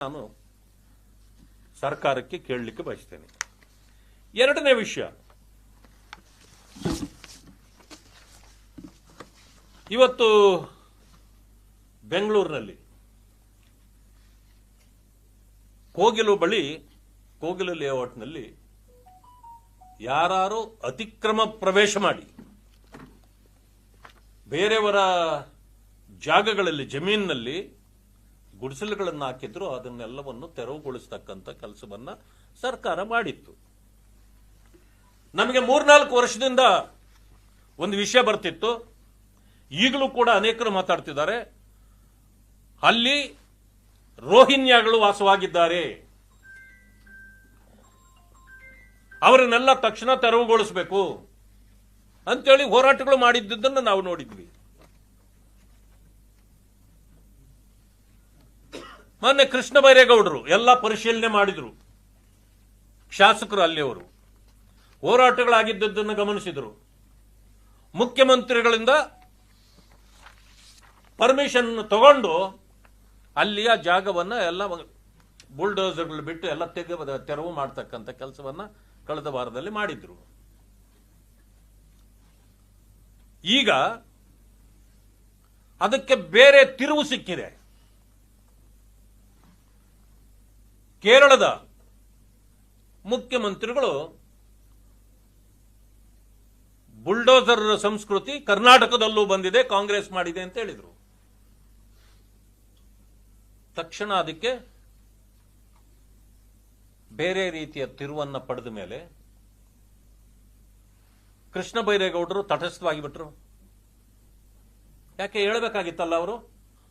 ನಾನು ಸರ್ಕಾರಕ್ಕೆ ಕೇಳಲಿಕ್ಕೆ ಬಯಸ್ತೇನೆ. ಎರಡನೇ ವಿಷಯ, ಇವತ್ತು ಬೆಂಗಳೂರಿನಲ್ಲಿ ಕೋಗಿಲು ಬಳಿ, ಕೋಗಿಲು ಲೇಔಟ್ನಲ್ಲಿ ಯಾರು ಅತಿಕ್ರಮ ಪ್ರವೇಶ ಮಾಡಿ ಬೇರೆಯವರ ಜಾಗಗಳಲ್ಲಿ, ಜಮೀನಿನಲ್ಲಿ ಗುಡಿಸಲುಗಳನ್ನು ಹಾಕಿದ್ರು, ಅದನ್ನೆಲ್ಲವನ್ನು ತೆರವುಗೊಳಿಸತಕ್ಕಂಥ ಕೆಲಸವನ್ನ ಸರ್ಕಾರ ಮಾಡಿತ್ತು. ನಮಗೆ 3-4 ವರ್ಷದಿಂದ ಒಂದು ವಿಷಯ ಬರ್ತಿತ್ತು, ಈಗಲೂ ಕೂಡ ಅನೇಕರು ಮಾತಾಡ್ತಿದ್ದಾರೆ, ಅಲ್ಲಿ ರೋಹಿಂಗ್ಯಾಗಳು ವಾಸವಾಗಿದ್ದಾರೆ, ಅವರನ್ನೆಲ್ಲ ತಕ್ಷಣ ತೆರವುಗೊಳಿಸಬೇಕು ಅಂತೇಳಿ ಹೋರಾಟಗಳು ಮಾಡಿದ್ದನ್ನು ನಾವು ನೋಡಿದ್ವಿ. ಮೊನ್ನೆ ಕೃಷ್ಣ ಬೈರೇಗೌಡರು ಎಲ್ಲ ಪರಿಶೀಲನೆ ಮಾಡಿದ್ರು, ಶಾಸಕರು ಅಲ್ಲಿಯವರು ಹೋರಾಟಗಳಾಗಿದ್ದನ್ನು ಗಮನಿಸಿದರು. ಮುಖ್ಯಮಂತ್ರಿಗಳಿಂದ ಪರ್ಮಿಷನ್ ತಗೊಂಡು ಅಲ್ಲಿಯ ಜಾಗವನ್ನ ಎಲ್ಲ ಬುಲ್ಡೋಸರ್ಗಳು ಬಿಟ್ಟು ಎಲ್ಲ ತೆರವು ಮಾಡತಕ್ಕಂಥ ಕೆಲಸವನ್ನ ಕಳೆದ ವಾರದಲ್ಲಿ ಮಾಡಿದ್ರು. ಈಗ ಅದಕ್ಕೆ ಬೇರೆ ತಿರುವು ಸಿಕ್ಕಿದೆ. ಕೇರಳದ ಮುಖ್ಯಮಂತ್ರಿಗಳು ಬುಲ್ಡೋಸರ್ ಸಂಸ್ಕೃತಿ ಕರ್ನಾಟಕದಲ್ಲೂ ಬಂದಿದೆ, ಕಾಂಗ್ರೆಸ್ ಮಾಡಿದೆ ಅಂತ ಹೇಳಿದರು. ತಕ್ಷಣ ಅದಕ್ಕೆ ಬೇರೆ ರೀತಿಯ ತಿರುವನ್ನ ಪಡೆದ ಮೇಲೆ ಕೃಷ್ಣ ಬೈರೇಗೌಡರು ತಟಸ್ಥವಾಗಿ ಬಿಟ್ರು. ಯಾಕೆ ಹೇಳಬೇಕಾಗಿತ್ತಲ್ಲ ಅವರು,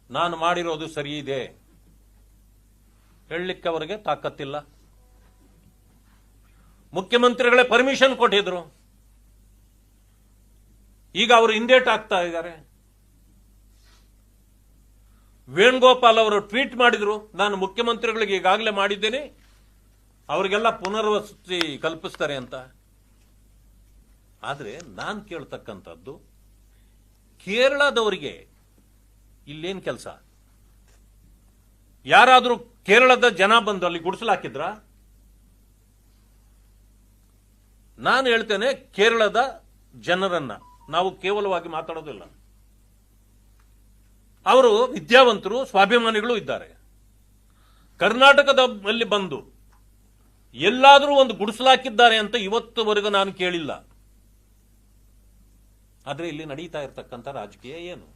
ನಾನು ಮಾಡಿರೋದು ಸರಿ ಇದೆ, ಹೇಳಲಿಕ್ಕೆ ಅವರಿಗೆ ತಾಕತ್ತಿಲ್ಲ. ಮುಖ್ಯಮಂತ್ರಿಗಳೇ ಪರ್ಮಿಷನ್ ಕೊಟ್ಟಿದ್ರು, ಈಗ ಅವರು ಹಿಂದೇಟ್ ಆಗ್ತಾ ಇದ್ದಾರೆ. ವೇಣುಗೋಪಾಲ್ ಅವರು ಟ್ವೀಟ್ ಮಾಡಿದ್ರು, ನಾನು ಮುಖ್ಯಮಂತ್ರಿಗಳಿಗೆ ಈಗಾಗಲೇ ಮಾಡಿದ್ದೇನೆ, ಅವರಿಗೆಲ್ಲ ಪುನರ್ವಸತಿ ಕಲ್ಪಿಸ್ತಾರೆ ಅಂತ. ಆದ್ರೆ ನಾನು ಕೇಳ್ತಕ್ಕಂಥದ್ದು, ಕೇರಳದವರಿಗೆ ಇಲ್ಲೇನ್ ಕೆಲಸ? ಯಾರಾದ್ರೂ ಕೇರಳದ ಜನ ಬಂದು ಅಲ್ಲಿ ಗುಡಿಸಲು ಹಾಕಿದ್ರ? ನಾನು ಹೇಳ್ತೇನೆ, ಕೇರಳದ ಜನರನ್ನ ನಾವು ಕೇವಲವಾಗಿ ಮಾತಾಡೋದಿಲ್ಲ, ಅವರು ವಿದ್ಯಾವಂತರು, ಸ್ವಾಭಿಮಾನಿಗಳು ಇದ್ದಾರೆ. ಕರ್ನಾಟಕದಲ್ಲಿ ಬಂದು ಎಲ್ಲಾದರೂ ಒಂದು ಗುಡಿಸಲು ಹಾಕಿದ್ದಾರೆ ಅಂತ ಇವತ್ತುವರೆಗೂ ನಾನು ಕೇಳಿಲ್ಲ. ಆದ್ರೆ ಇಲ್ಲಿ ನಡೀತಾ ಇರತಕ್ಕಂಥ ರಾಜಕೀಯ ಏನು?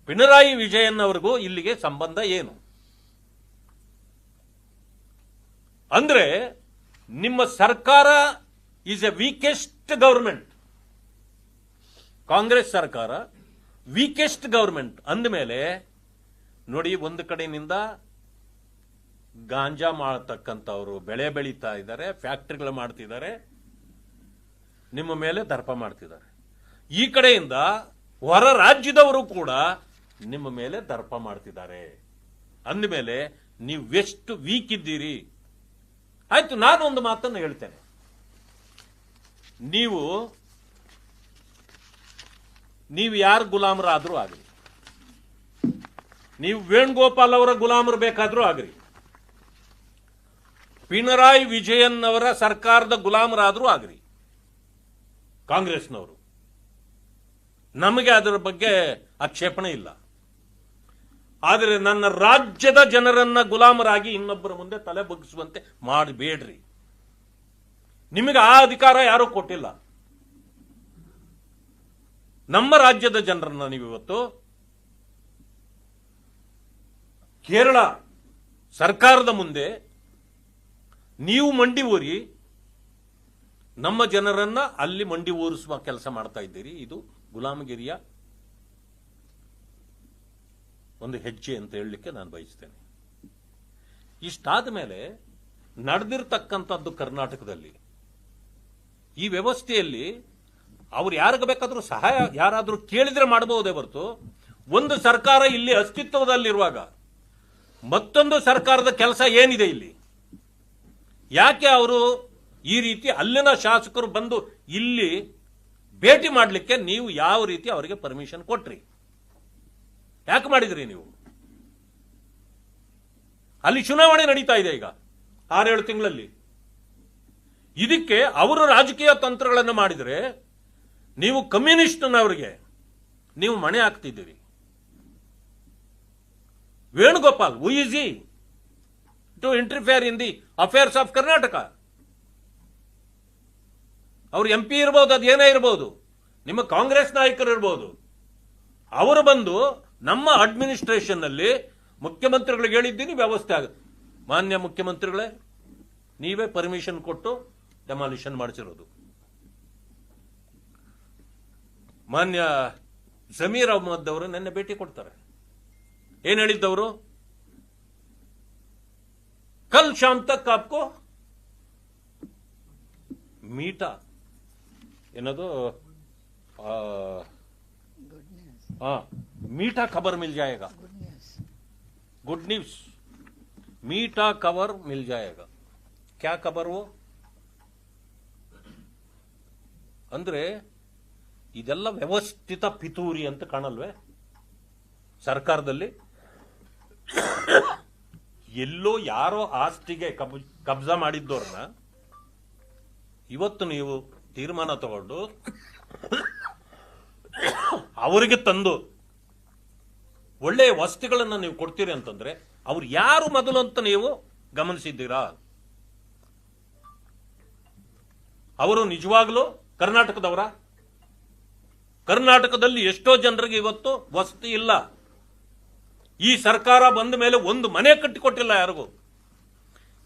ಪಿಣರಾಯಿ ವಿಜಯನ್ ಅವರಿಗೂ ಇಲ್ಲಿಗೆ ಸಂಬಂಧ ಏನು? ಅಂದ್ರೆ ನಿಮ್ಮ ಸರ್ಕಾರ is A weakest government. Congress ಸರ್ಕಾರ ವೀಕೆಸ್ಟ್ ಗವರ್ಮೆಂಟ್ ಅಂದಮೇಲೆ ನೋಡಿ, ಒಂದು ಕಡೆಯಿಂದ ಗಾಂಜಾ ಮಾಡತಕ್ಕಂಥವ್ರು ಬೆಳೆ ಬೆಳೀತಾ ಇದ್ದಾರೆ, ಫ್ಯಾಕ್ಟರಿಗಳು ಮಾಡ್ತಿದ್ದಾರೆ, ನಿಮ್ಮ ಮೇಲೆ ದರ್ಪ ಮಾಡ್ತಿದ್ದಾರೆ. ಈ ಕಡೆಯಿಂದ ಹೊರ ರಾಜ್ಯದವರು ಕೂಡ ನಿಮ್ಮ ಮೇಲೆ ದರ್ಪ ಮಾಡ್ತಿದ್ದಾರೆ. ಅಂದಮೇಲೆ ನೀವು ಎಷ್ಟು ವೀಕ್ ಇದ್ದೀರಿ? ಆಯ್ತು, ನಾನು ಒಂದು ಮಾತನ್ನು ಹೇಳ್ತೇನೆ, ನೀವು ಯಾರು ಗುಲಾಮರಾದ್ರೂ ಆಗ್ರಿ, ನೀವು ವೇಣುಗೋಪಾಲ್ ಅವರ ಗುಲಾಮರು ಬೇಕಾದ್ರೂ ಆಗ್ರಿ, ಪಿಣರಾಯಿ ವಿಜಯನ್ ಅವರ ಸರ್ಕಾರದ ಗುಲಾಮರಾದ್ರೂ ಆಗ್ರಿ, ಕಾಂಗ್ರೆಸ್ನವರು, ನಮಗೆ ಅದರ ಬಗ್ಗೆ ಆಕ್ಷೇಪಣೆ ಇಲ್ಲ. ಆದರೆ ನನ್ನ ರಾಜ್ಯದ ಜನರನ್ನ ಗುಲಾಮರಾಗಿ ಇನ್ನೊಬ್ಬರ ಮುಂದೆ ತಲೆ ಬಗ್ಗಿಸುವಂತೆ ಮಾಡಬೇಡ್ರಿ. ನಿಮಗೆ ಆ ಅಧಿಕಾರ ಯಾರೂ ಕೊಟ್ಟಿಲ್ಲ. ನಮ್ಮ ರಾಜ್ಯದ ಜನರನ್ನ ನೀವು ಇವತ್ತು ಕೇರಳ ಸರ್ಕಾರದ ಮುಂದೆ ನೀವು ಮಂಡಿ ಊರಿ ನಮ್ಮ ಜನರನ್ನ ಅಲ್ಲಿ ಮಂಡಿ ಊರಿಸುವ ಕೆಲಸ ಮಾಡ್ತಾ ಇದ್ದೀರಿ. ಇದು ಗುಲಾಮಗಿರಿಯ ಒಂದು ಹೆಜ್ಜೆ ಅಂತ ಹೇಳಲಿಕ್ಕೆ ನಾನು ಬಯಸ್ತೇನೆ. ಇಷ್ಟಾದ ಮೇಲೆ ನಡೆದಿರ್ತಕ್ಕಂಥದ್ದು ಕರ್ನಾಟಕದಲ್ಲಿ ಈ ವ್ಯವಸ್ಥೆಯಲ್ಲಿ ಅವ್ರು ಯಾರಿಗೆ ಬೇಕಾದ್ರೂ ಸಹಾಯ ಯಾರಾದ್ರೂ ಕೇಳಿದ್ರೆ ಮಾಡಬಹುದೇ ಹೊರತು, ಒಂದು ಸರ್ಕಾರ ಇಲ್ಲಿ ಅಸ್ತಿತ್ವದಲ್ಲಿರುವಾಗ ಮತ್ತೊಂದು ಸರ್ಕಾರದ ಕೆಲಸ ಏನಿದೆ ಇಲ್ಲಿ? ಯಾಕೆ ಅವರು ಈ ರೀತಿ ಅಲ್ಲಿನ ಶಾಸಕರು ಬಂದು ಇಲ್ಲಿ ಭೇಟಿ ಮಾಡಲಿಕ್ಕೆ ನೀವು ಯಾವ ರೀತಿ ಅವರಿಗೆ ಪರ್ಮಿಷನ್ ಕೊಟ್ರಿ? ಯಾಕೆ ಮಾಡಿದ್ರಿ ನೀವು? ಅಲ್ಲಿ ಚುನಾವಣೆ ನಡೀತಾ ಇದೆ ಈಗ 6-7 ತಿಂಗಳಲ್ಲಿ. ಇದಕ್ಕೆ ಅವರು ರಾಜಕೀಯ ತಂತ್ರಗಳನ್ನು ಮಾಡಿದರೆ ನೀವು ಕಮ್ಯುನಿಸ್ಟ್ನವರಿಗೆ ನೀವು ಮಣೆ ಹಾಕ್ತಿದ್ದೀರಿ. Venugopal, who is he to interfere in the affairs of Karnataka? ಅವರು MP ಇರ್ಬೋದು, ಅದೇನೇ ಇರ್ಬೋದು, ನಿಮ್ಮ ಕಾಂಗ್ರೆಸ್ ನಾಯಕರು ಇರ್ಬೋದು, ಅವರು ಬಂದು ನಮ್ಮ ಅಡ್ಮಿನಿಸ್ಟ್ರೇಷನ್ ನಲ್ಲಿ ಮುಖ್ಯಮಂತ್ರಿಗಳಿಗೆ ಹೇಳಿದ್ದೀನಿ ವ್ಯವಸ್ಥೆ ಆಗುತ್ತೆ. ಮಾನ್ಯ ಮುಖ್ಯಮಂತ್ರಿಗಳೇ, ನೀವೇ ಪರ್ಮಿಷನ್ ಕೊಟ್ಟು ಡೆಮಾಲಿಷನ್ ಮಾಡಿಸಿರೋದು. ಮಾನ್ಯ ಜಮೀರ್ ಅಹಮದ್ ಅವರು ನಿನ್ನೆ ಭೇಟಿ ಕೊಡ್ತಾರೆ. ಏನ್ ಹೇಳಿದ್ದವರು? ಕಲ್ ಶಾಮ್ ತಕ್ ಆಪ್ಕೋ ಮೀಠಾ ಏನದು मीठा खबर मिल जाएगा, गुड न्यूज, मीठा खबर मिल जाएगा. क्या खबर वो? ಅಂದ್ರೆ ಇದೆಲ್ಲ ವ್ಯವಸ್ಥಿತ ಪಿತೂರಿ ಅಂತ ಕಾಣಲ್ವೇ ಸರ್ಕಾರದಲ್ಲಿ? ಎಲ್ಲೋ ಯಾರೋ ಆಸ್ತಿಗೆ ಕಬ್ಜಾ ಮಾಡಿದ್ದವ್ರನ್ನ ಇವತ್ತು ನೀವು ತೀರ್ಮಾನ ತಗೊಂಡು ಅವರಿಗೆ ತಂದು ಒಳ್ಳೆಯ ವಸ್ತುಗಳನ್ನು ನೀವು ಕೊಡ್ತೀರಿ ಅಂತಂದ್ರೆ ಅವ್ರು ಯಾರು ಮೊದಲು ಅಂತ ನೀವು ಗಮನಿಸಿದ್ದೀರಾ? ಅವರು ನಿಜವಾಗ್ಲೂ ಕರ್ನಾಟಕದವರ? ಕರ್ನಾಟಕದಲ್ಲಿ ಎಷ್ಟೋ ಜನರಿಗೆ ಇವತ್ತು ವಸತಿ ಇಲ್ಲ. ಈ ಸರ್ಕಾರ ಬಂದ ಮೇಲೆ ಒಂದು ಮನೆ ಕಟ್ಟಿಕೊಟ್ಟಿಲ್ಲ ಯಾರಿಗೂ.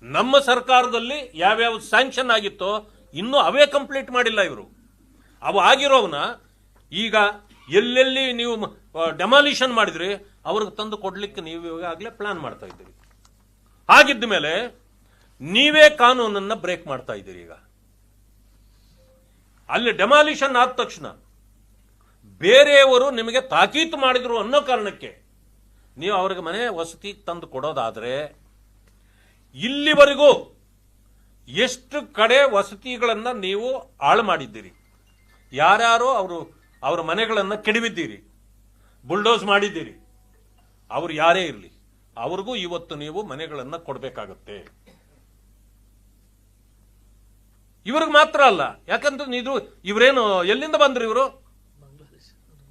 ನಮ್ಮ ಸರ್ಕಾರದಲ್ಲಿ ಯಾವ್ಯಾವ ಸ್ಯಾಂಕ್ಷನ್ ಆಗಿತ್ತೋ ಇನ್ನೂ ಅವೇ ಕಂಪ್ಲೀಟ್ ಮಾಡಿಲ್ಲ ಇವರು. ಅವು ಆಗಿರೋವನ್ನ ಈಗ ಎಲ್ಲೆಲ್ಲಿ ನೀವು ಡೆಮಾಲಿಷನ್ ಮಾಡಿದ್ರಿ ಅವ್ರಿಗೆ ತಂದು ಕೊಡ್ಲಿಕ್ಕೆ ನೀವು ಈಗಾಗಲೇ ಪ್ಲಾನ್ ಮಾಡ್ತಾ ಇದ್ದೀರಿ. ಹಾಗಿದ್ದ ಮೇಲೆ ನೀವೇ ಕಾನೂನನ್ನ ಬ್ರೇಕ್ ಮಾಡ್ತಾ ಇದ್ದೀರಿ. ಈಗ ಅಲ್ಲಿ ಡೆಮಾಲಿಷನ್ ಆದ ತಕ್ಷಣ ಬೇರೆಯವರು ನಿಮಗೆ ತಾಕೀತು ಮಾಡಿದ್ರು ಅನ್ನೋ ಕಾರಣಕ್ಕೆ ನೀವು ಅವ್ರಿಗೆ ಮನೆ ವಸತಿ ತಂದು ಕೊಡೋದಾದ್ರೆ, ಇಲ್ಲಿವರೆಗೂ ಎಷ್ಟು ಕಡೆ ವಸತಿಗಳನ್ನ ನೀವು ಹಾಳು ಮಾಡಿದ್ದೀರಿ, ಯಾರ್ಯಾರೋ ಅವರ ಮನೆಗಳನ್ನ ಕೆಡವಿದ್ದೀರಿ, ಬುಲ್ಡೋಸ್ ಮಾಡಿದ್ದೀರಿ, ಅವ್ರು ಯಾರೇ ಇರಲಿ ಅವ್ರಿಗೂ ಇವತ್ತು ನೀವು ಮನೆಗಳನ್ನ ಕೊಡಬೇಕಾಗತ್ತೆ. ಇವ್ರಿಗೆ ಮಾತ್ರ ಅಲ್ಲ, ಯಾಕಂದ್ರೆ ಇವರೇನು ಎಲ್ಲಿಂದ ಬಂದ್ರು? ಇವರು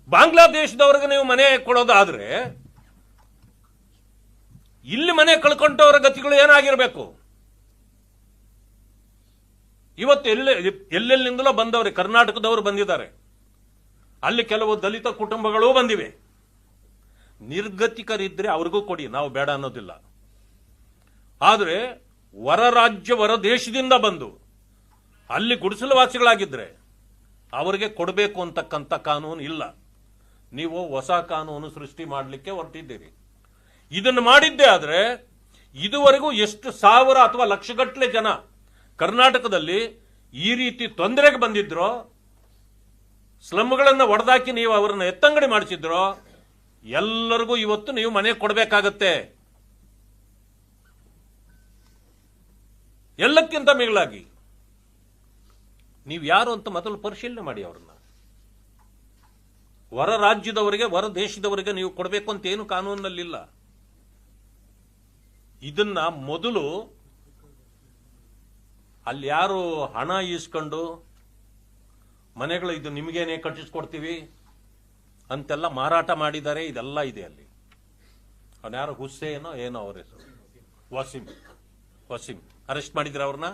ಬಾಂಗ್ಲಾದೇಶದವ್ರಿಗೆ ನೀವು ಮನೆ ಕೊಡೋದಾದ್ರೆ ಇಲ್ಲಿ ಮನೆ ಕಳ್ಕೊಂಡವರ ಗತಿಗಳು ಏನಾಗಿರ್ಬೇಕು? ಇವತ್ತು ಎಲ್ಲೆಲ್ಲಿಂದಲೋ ಬಂದವ್ರೆ, ಕರ್ನಾಟಕದವರು ಬಂದಿದ್ದಾರೆ, ಅಲ್ಲಿ ಕೆಲವು ದಲಿತ ಕುಟುಂಬಗಳೂ ಬಂದಿವೆ. ನಿರ್ಗತಿಕರಿದ್ರೆ ಅವ್ರಿಗೂ ಕೊಡಿ, ನಾವು ಬೇಡ ಅನ್ನೋದಿಲ್ಲ. ಆದರೆ ಹೊರ ರಾಜ್ಯ ಹೊರ ದೇಶದಿಂದ ಬಂದು ಅಲ್ಲಿ ಗುಡಿಸಲುವಾಸಿಗಳಾಗಿದ್ರೆ ಅವರಿಗೆ ಕೊಡಬೇಕು ಅಂತಕ್ಕಂಥ ಕಾನೂನು ಇಲ್ಲ. ನೀವು ಹೊಸ ಕಾನೂನು ಸೃಷ್ಟಿ ಮಾಡಲಿಕ್ಕೆ ಹೊರಟಿದ್ದೀರಿ. ಇದನ್ನು ಮಾಡಿದ್ದೇ ಆದ್ರೆ ಇದುವರೆಗೂ ಎಷ್ಟು ಸಾವಿರ ಅಥವಾ ಲಕ್ಷಗಟ್ಟಲೆ ಜನ ಕರ್ನಾಟಕದಲ್ಲಿ ಈ ರೀತಿ ತೊಂದರೆಗೆ ಬಂದಿದ್ರೋ, ಸ್ಲಮ್ಗಳನ್ನು ಒಡೆದಾಕಿ ನೀವು ಅವರನ್ನು ಎತ್ತಂಗಡಿ ಮಾಡಿಸಿದ್ರೋ, ಎಲ್ಲರಿಗೂ ಇವತ್ತು ನೀವು ಮನೆ ಕೊಡಬೇಕಾಗತ್ತೆ. ಎಲ್ಲಕ್ಕಿಂತ ಮಿಗಿಲಾಗಿ ನೀವು ಯಾರು ಅಂತ ಮೊದಲು ಪರಿಶೀಲನೆ ಮಾಡಿ. ಅವ್ರನ್ನ ಹೊರ ರಾಜ್ಯದವರಿಗೆ ಹೊರ ದೇಶದವರಿಗೆ ನೀವು ಕೊಡಬೇಕು ಅಂತ ಏನು ಕಾನೂನಿನಲ್ಲಿಲ್ಲ. ಇದನ್ನ ಮೊದಲು ಅಲ್ಲಿ ಯಾರು ಹಣ ಈಸ್ಕೊಂಡು ಮನೆಗಳು ಇದು ನಿಮಗೇನೆ ಕಟ್ಟಿಸ್ಕೊಡ್ತೀವಿ ಅಂತೆಲ್ಲ ಮಾರಾಟ ಮಾಡಿದ್ದಾರೆ, ಇದೆಲ್ಲ ಇದೆ ಅಲ್ಲಿ. ಅವನ್ಯಾರು ಹುಸೇನೋ ಏನೋ ಅವ್ರ ಹೆಸರು, ವಸೀಂ ಅರೆಸ್ಟ್ ಮಾಡಿದ್ರ ಅವ್ರನ್ನ?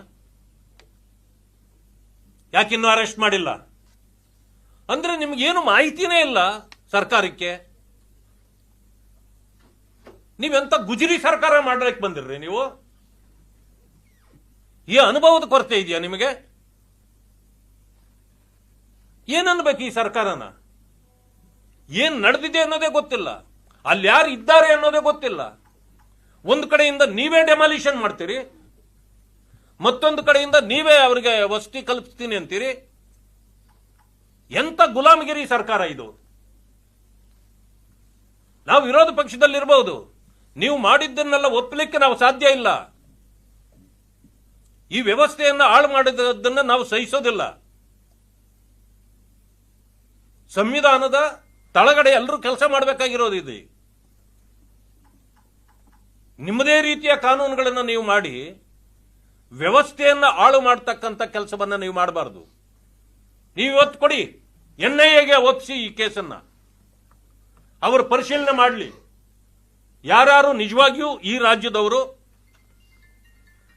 ಯಾಕಿನ್ನೂ ಅರೆಸ್ಟ್ ಮಾಡಿಲ್ಲ? ಅಂದ್ರೆ ನಿಮ್ಗೇನು ಮಾಹಿತಿನೇ ಇಲ್ಲ ಸರ್ಕಾರಕ್ಕೆ. ನೀವೆಂತ ಗುಜರಿ ಸರ್ಕಾರ ಮಾಡ್ಲಿಕ್ಕೆ ಬಂದಿರ್ರಿ ನೀವು? ಈ ಅನುಭವದ ಕೊರತೆ ಇದೆಯಾ ನಿಮಗೆ? ಏನನ್ಬೇಕು ಈ ಸರ್ಕಾರನ? ಏನ್ ನಡೆದಿದೆ ಅನ್ನೋದೇ ಗೊತ್ತಿಲ್ಲ, ಅಲ್ಲಿ ಯಾರು ಇದ್ದಾರೆ ಅನ್ನೋದೇ ಗೊತ್ತಿಲ್ಲ. ಒಂದು ಕಡೆಯಿಂದ ನೀವೇ ಡೆಮಾಲಿಷನ್ ಮಾಡ್ತೀರಿ, ಮತ್ತೊಂದು ಕಡೆಯಿಂದ ನೀವೇ ಅವರಿಗೆ ವಸತಿ ಕಲ್ಪಿಸ್ತೀನಿ ಅಂತೀರಿ. ಎಂತ ಗುಲಾಮಗಿರಿ ಸರ್ಕಾರ ಇದು? ನಾವು ವಿರೋಧ ಪಕ್ಷದಲ್ಲಿರಬಹುದು, ನೀವು ಮಾಡಿದ್ದನ್ನೆಲ್ಲ ಒಪ್ಪಲಿಕ್ಕೆ ನಾವು ಸಾಧ್ಯ ಇಲ್ಲ. ಈ ವ್ಯವಸ್ಥೆಯನ್ನು ಹಾಳು ಮಾಡಿದ್ದನ್ನು ನಾವು ಸಹಿಸೋದಿಲ್ಲ. ಸಂವಿಧಾನದ ತಳಗಡೆ ಎಲ್ಲರೂ ಕೆಲಸ ಮಾಡಬೇಕಾಗಿರೋದು ಇದೆ. ನಿಮ್ಮದೇ ರೀತಿಯ ಕಾನೂನುಗಳನ್ನು ನೀವು ಮಾಡಿ ವ್ಯವಸ್ಥೆಯನ್ನ ಹಾಳು ಮಾಡತಕ್ಕಂಥ ಕೆಲಸವನ್ನ ನೀವು ಮಾಡಬಾರದು. ನೀವು ಇವತ್ತು ಕೊಡಿ, NIAಗೆ ಒಪ್ಪಿಸಿ ಈ ಕೇಸನ್ನ, ಅವರು ಪರಿಶೀಲನೆ ಮಾಡಲಿ. ಯಾರು ನಿಜವಾಗಿಯೂ ಈ ರಾಜ್ಯದವರು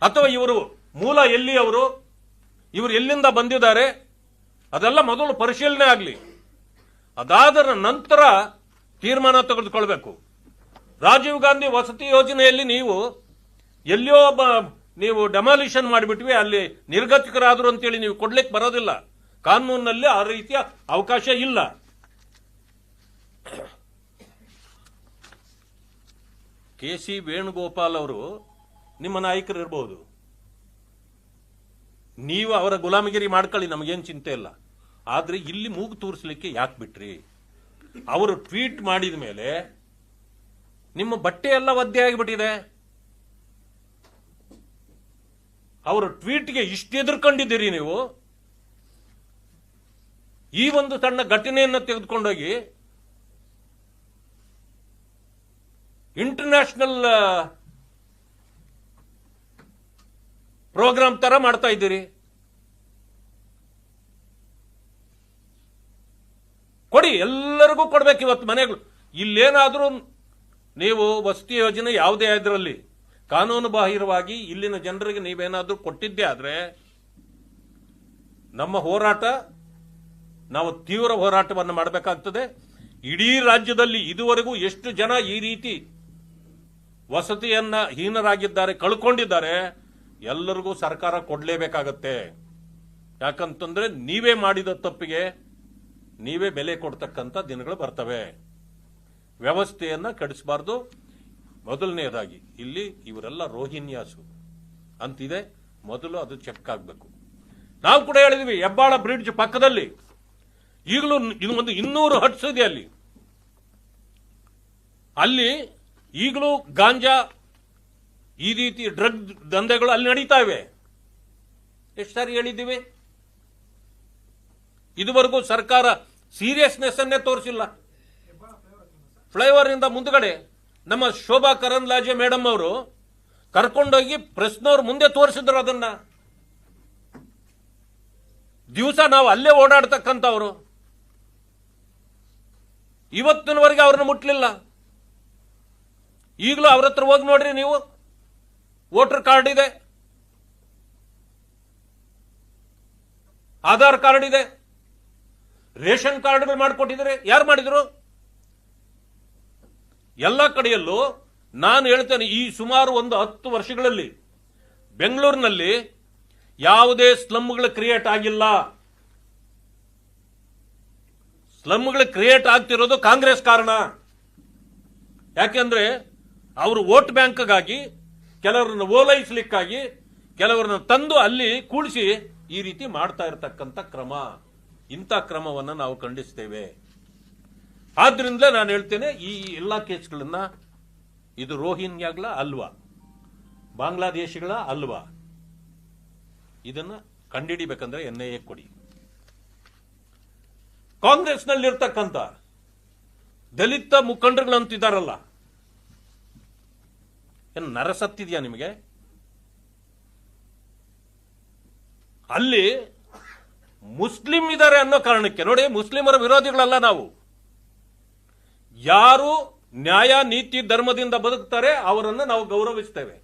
ಅಥವಾ ಇವರು ಮೂಲ ಎಲ್ಲಿ, ಇವರು ಎಲ್ಲಿಂದ ಬಂದಿದ್ದಾರೆ, ಅದೆಲ್ಲ ಮೊದಲು ಪರಿಶೀಲನೆ ಆಗಲಿ. ಅದಾದ ನಂತರ ತೀರ್ಮಾನ ತೆಗೆದುಕೊಳ್ಬೇಕು. ರಾಜೀವ್ ಗಾಂಧಿ ವಸತಿ ಯೋಜನೆಯಲ್ಲಿ ಎಲ್ಲಿಯೋ ನೀವು ಡೆಮಾಲಿಷನ್ ಮಾಡಿಬಿಟ್ವಿ, ಅಲ್ಲಿ ನಿರ್ಗತಿಕರಾದರು ಅಂತೇಳಿ ನೀವು ಕೊಡ್ಲಿಕ್ಕೆ ಬರೋದಿಲ್ಲ. ಕಾನೂನಿನಲ್ಲಿ ಆ ರೀತಿಯ ಅವಕಾಶ ಇಲ್ಲ. KC ವೇಣುಗೋಪಾಲ್ ಅವರು ನಿಮ್ಮ ನಾಯಕರು ಇರಬಹುದು, ನೀವು ಅವರ ಗುಲಾಮಗಿರಿ ಮಾಡ್ಕೊಳ್ಳಿ, ನಮಗೇನು ಚಿಂತೆ ಇಲ್ಲ. ಆದ್ರೆ ಇಲ್ಲಿ ಮೂಗು ತೂರಿಸಲಿಕ್ಕೆ ಯಾಕೆ ಬಿಟ್ರಿ? ಅವರು ಟ್ವೀಟ್ ಮಾಡಿದ ಮೇಲೆ ನಿಮ್ಮ ಬಟ್ಟೆ ಎಲ್ಲ ಒದ್ದೆ ಆಗಿಬಿಟ್ಟಿದೆ. ಅವರ ಟ್ವೀಟ್ಗೆ ಇಷ್ಟು ಎದುರ್ಕೊಂಡಿದ್ದೀರಿ ನೀವು. ಈ ಒಂದು ಸಣ್ಣ ಘಟನೆಯನ್ನು ತೆಗೆದುಕೊಂಡೋಗಿ ಇಂಟರ್ನ್ಯಾಷನಲ್ ಪ್ರೋಗ್ರಾಮ್ ತರ ಮಾಡ್ತಾ ಇದ್ದೀರಿ. ಕೊಡಿ, ಎಲ್ಲರಿಗೂ ಕೊಡ್ಬೇಕು. ಇವತ್ತು ಮನೆಗಳು ಇಲ್ಲೇನಾದ್ರೂ ನೀವು ವಸತಿ ಯೋಜನೆ ಯಾವುದೇ ಇದರಲ್ಲಿ ಕಾನೂನು ಬಾಹಿರವಾಗಿ ಇಲ್ಲಿನ ಜನರಿಗೆ ನೀವೇನಾದ್ರೂ ಕೊಟ್ಟಿದ್ದೇ ಆದ್ರೆ ನಮ್ಮ ಹೋರಾಟ, ನಾವು ತೀವ್ರ ಹೋರಾಟವನ್ನು ಮಾಡಬೇಕಾಗ್ತದೆ. ಇಡೀ ರಾಜ್ಯದಲ್ಲಿ ಇದುವರೆಗೂ ಎಷ್ಟು ಜನ ಈ ರೀತಿ ವಸತಿಯನ್ನ ಹೀನರಾಗಿದ್ದಾರೆ, ಕಳ್ಕೊಂಡಿದ್ದಾರೆ, ಎಲ್ಲರಿಗೂ ಸರ್ಕಾರ ಕೊಡಲೇಬೇಕಾಗತ್ತೆ. ಯಾಕಂತಂದ್ರೆ ನೀವೇ ಮಾಡಿದ ತಪ್ಪಿಗೆ ನೀವೇ ಬೆಲೆ ಕೊಡ್ತಕ್ಕಂಥ ದಿನಗಳು ಬರ್ತವೆ. ವ್ಯವಸ್ಥೆಯನ್ನ ಕೆಡಿಸಬಾರ್ದು. ಮೊದಲನೇದಾಗಿ ಇಲ್ಲಿ ಇವರೆಲ್ಲ ರೋಹಿನ್ಯಾಸು ಅಂತಿದೆ, ಮೊದಲು ಅದು ಚೆಕ್ ಆಗಬೇಕು. ನಾವು ಕೂಡ ಹೇಳಿದ್ವಿ, ಹೆಬ್ಬಾಳ ಬ್ರಿಡ್ಜ್ ಪಕ್ಕದಲ್ಲಿ ಈಗಲೂ ಒಂದು 200 ಹಟ್ಸ್ ಇದೆ. ಅಲ್ಲಿ ಈಗಲೂ ಗಾಂಜಾ, ಈ ರೀತಿ ಡ್ರಗ್ ದಂಧೆಗಳು ಅಲ್ಲಿ ನಡೀತಾ ಇವೆ. ಎಷ್ಟು ಸಾರಿ ಹೇಳಿದ್ದೀವಿ? ಇದುವರೆಗೂ ಸರ್ಕಾರ ಸೀರಿಯಸ್ನೆಸ್ ಅನ್ನೇ ತೋರಿಸಿಲ್ಲ. ಫ್ಲೈಓವರ್ ಇಂದ ಮುಂದ್ಗಡೆ ನಮ್ಮ ಶೋಭಾ ಕರಂದ್ಲಾಜೆ ಮೇಡಮ್ ಅವರು ಕರ್ಕೊಂಡೋಗಿ ಪ್ರೆಸ್ನವ್ರ ಮುಂದೆ ತೋರಿಸಿದ್ರು. ಅದನ್ನ ದಿವಸ ನಾವು ಅಲ್ಲೇ ಓಡಾಡ್ತಕ್ಕಂಥವ್ರು. ಇವತ್ತಿನವರೆಗೆ ಅವ್ರನ್ನ ಮುಟ್ಲಿಲ್ಲ. ಈಗಲೂ ಅವ್ರ ಹತ್ರ ಹೋಗಿ ನೋಡ್ರಿ ನೀವು, ವೋಟರ್ ಕಾರ್ಡ್ ಇದೆ, ಆಧಾರ್ ಕಾರ್ಡ್ ಇದೆ, ರೇಷನ್ ಕಾರ್ಡ್ಗಳು ಮಾಡಿಕೊಟ್ಟಿದ್ದಾರೆ. ಯಾರು ಮಾಡಿದ್ರು? ಎಲ್ಲ ಕಡೆಯಲ್ಲೂ ನಾನು ಹೇಳ್ತೇನೆ, ಈ ಸುಮಾರು ಒಂದು 10 ವರ್ಷಗಳಲ್ಲಿ ಬೆಂಗಳೂರಿನಲ್ಲಿ ಯಾವುದೇ ಸ್ಲಮ್ಗಳು ಕ್ರಿಯೇಟ್ ಆಗಿಲ್ಲ. ಸ್ಲಮ್ಗಳು ಕ್ರಿಯೇಟ್ ಆಗ್ತಿರೋದು ಕಾಂಗ್ರೆಸ್ ಕಾರಣ. ಯಾಕೆಂದ್ರೆ ಅವರು ವೋಟ್ ಬ್ಯಾಂಕ್ಗಾಗಿ, ಕೆಲವರನ್ನು ಓಲೈಸಲಿಕ್ಕಾಗಿ, ಕೆಲವರನ್ನು ತಂದು ಅಲ್ಲಿ ಕೂಡಿಸಿ ಈ ರೀತಿ ಮಾಡ್ತಾ ಇರತಕ್ಕಂಥ ಕ್ರಮ, ಇಂಥ ಕ್ರಮವನ್ನು ನಾವು ಖಂಡಿಸ್ತೇವೆ. ಆದ್ರಿಂದ ನಾನು ಹೇಳ್ತೇನೆ, ಈ ಎಲ್ಲಾ ಕೇಸ್ಗಳನ್ನ ಇದು ರೋಹಿಂಗ್ಯಾಗಳ ಅಲ್ವಾ, ಬಾಂಗ್ಲಾದೇಶಿಗಳ ಅಲ್ವಾ, ಇದನ್ನ ಕಂಡುಹಿಡಿಬೇಕಂದ್ರೆ NIA ಕೊಡಿ. ಕಾಂಗ್ರೆಸ್ನಲ್ಲಿರ್ತಕ್ಕಂಥ ದಲಿತ ಮುಖಂಡರುಗಳಂತಿದ್ದಾರಲ್ಲ, ಏನು ನರಸತ್ತಿದ್ಯಾ ನಿಮಗೆ? ಅಲ್ಲಿ ಮುಸ್ಲಿಂ ಇದ್ದಾರೆ ಅನ್ನೋ ಕಾರಣಕ್ಕೆ, ನೋಡಿ, ಮುಸ್ಲಿಮರ ವಿರೋಧಿಗಳಲ್ಲ ನಾವು. ಯಾರು ನ್ಯಾಯ ನೀತಿ ಧರ್ಮದಿಂದ ಬದುಕ್ತಾರೆ ಅವರನ್ನ ನಾವು ಗೌರವಿಸ್ತೇವೆ.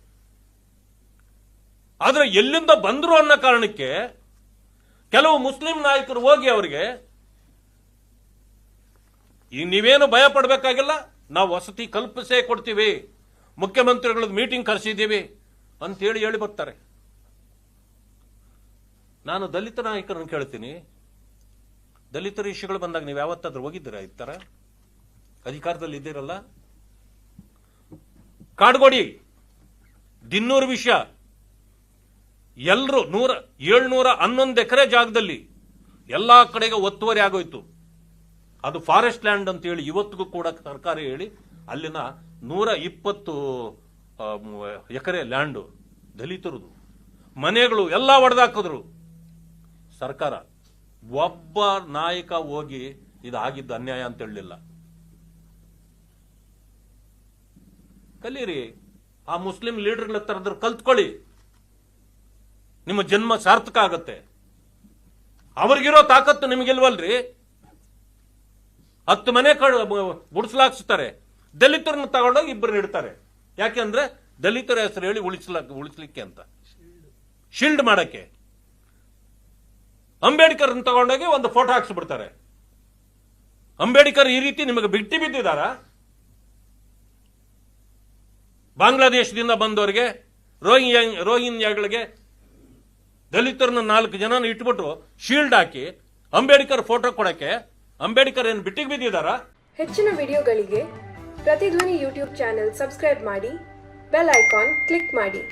ಆದ್ರೆ ಎಲ್ಲಿಂದ ಬಂದ್ರು ಅನ್ನೋ ಕಾರಣಕ್ಕೆ ಕೆಲವು ಮುಸ್ಲಿಂ ನಾಯಕರು ಹೋಗಿ ಅವರಿಗೆ, ಈಗ ನೀವೇನು ಭಯ ಪಡಬೇಕಾಗಿಲ್ಲ, ನಾವು ವಸತಿ ಕಲ್ಪಿಸೇ ಕೊಡ್ತೀವಿ, ಮುಖ್ಯಮಂತ್ರಿಗಳದ್ದು ಮೀಟಿಂಗ್ ಕರೆಸಿದ್ದೀವಿ ಅಂತೇಳಿ ಹೇಳಿ ಬರ್ತಾರೆ. ನಾನು ದಲಿತ ನಾಯಕರನ್ನು ಕೇಳ್ತೀನಿ, ದಲಿತರ ಇಶ್ಯೂಗಳು ಬಂದಾಗ ನೀವು ಯಾವತ್ತಾದ್ರೂ ಹೋಗಿದ್ದೀರಾ? ಈ ತರ ಅಧಿಕಾರದಲ್ಲಿ ಇದ್ದೀರಲ್ಲ. ಕಾಡ್ಗೋಡಿ, ದಿನ್ನೂರು ವಿಷಯ, ಎಲ್ಲರೂ 711 ಎಕರೆ ಜಾಗದಲ್ಲಿ ಎಲ್ಲಾ ಕಡೆಗೆ ಒತ್ತುವರಿ ಆಗೋಯ್ತು. ಅದು ಫಾರೆಸ್ಟ್ ಲ್ಯಾಂಡ್ ಅಂತ ಹೇಳಿ ಇವತ್ತಿಗೂ ಕೂಡ ಸರ್ಕಾರ ಹೇಳಿ ಅಲ್ಲಿನ 120 ಎಕರೆ ಲ್ಯಾಂಡು ದಲಿತರದು, ಮನೆಗಳು ಎಲ್ಲ ಒಡೆದಾಕಿದ್ರು. ಸರ್ಕಾರ ಒಬ್ಬ ನಾಯಕ ಹೋಗಿ ಇದಾಗಿದ್ದು ಅನ್ಯಾಯ ಅಂತ ಹೇಳಲಿಲ್ಲ. ಕಲೀರಿ, ಆ ಮುಸ್ಲಿಂ ಲೀಡರ್ಗಳ ಹತ್ರ ಕಲ್ತ್ಕೊಳ್ಳಿ, ನಿಮ್ಮ ಜನ್ಮ ಸಾರ್ಥಕ ಆಗತ್ತೆ. ಅವ್ರಿಗಿರೋ ತಾಕತ್ತು ನಿಮಗಿಲ್ವಲ್ರಿ? 10 ಮನೆ ಗುಡಿಸ್ಲಾಕ್ಸ್ತಾರೆ, ದಲಿತರನ್ನ ತಗೊಂಡೋಗಿ 2 ಇಡ್ತಾರೆ. ಯಾಕೆಂದ್ರೆ ದಲಿತರ ಹೆಸರು ಹೇಳಿ ಉಳಿಸ್ಲಿಕ್ಕೆ ಅಂತ, ಶೀಲ್ಡ್ ಮಾಡಕ್ಕೆ. ಅಂಬೇಡ್ಕರ್ ತಗೊಂಡೋಗಿ ಒಂದು ಫೋಟೋ ಹಾಕ್ಸ್ಬಿಡ್ತಾರೆ. ಅಂಬೇಡ್ಕರ್ ಈ ರೀತಿ ನಿಮಗೆ ಬಿಟ್ಟು ಬಿದ್ದಿದಾರ? ಬಾಂಗ್ಲಾದೇಶದಿಂದ ಬಂದವರಿಗೆ, ರೋಹಿಂಗ್ಯಾಗಳಿಗೆ, ದಲಿತರನ್ನ 4 ಜನ ಇಟ್ಬಿಟ್ಟು ಶೀಲ್ಡ್ ಹಾಕಿ ಅಂಬೇಡ್ಕರ್ ಫೋಟೋ ಕೊಡಕ್ಕೆ ಅಂಬೇಡ್ಕರ್ ಏನು ಬಿಟ್ಟಿಗೆ ಬಿದ್ದಿದಾರ? ಹೆಚ್ಚಿನ ವಿಡಿಯೋಗಳಿಗೆ ಪ್ರತಿಧ್ವನಿ ಯೂಟ್ಯೂಬ್ ಚಾನೆಲ್ ಸಬ್ಸ್ಕ್ರೈಬ್ ಮಾಡಿ, ಬೆಲ್ ಐಕಾನ್ ಕ್ಲಿಕ್ ಮಾಡಿ.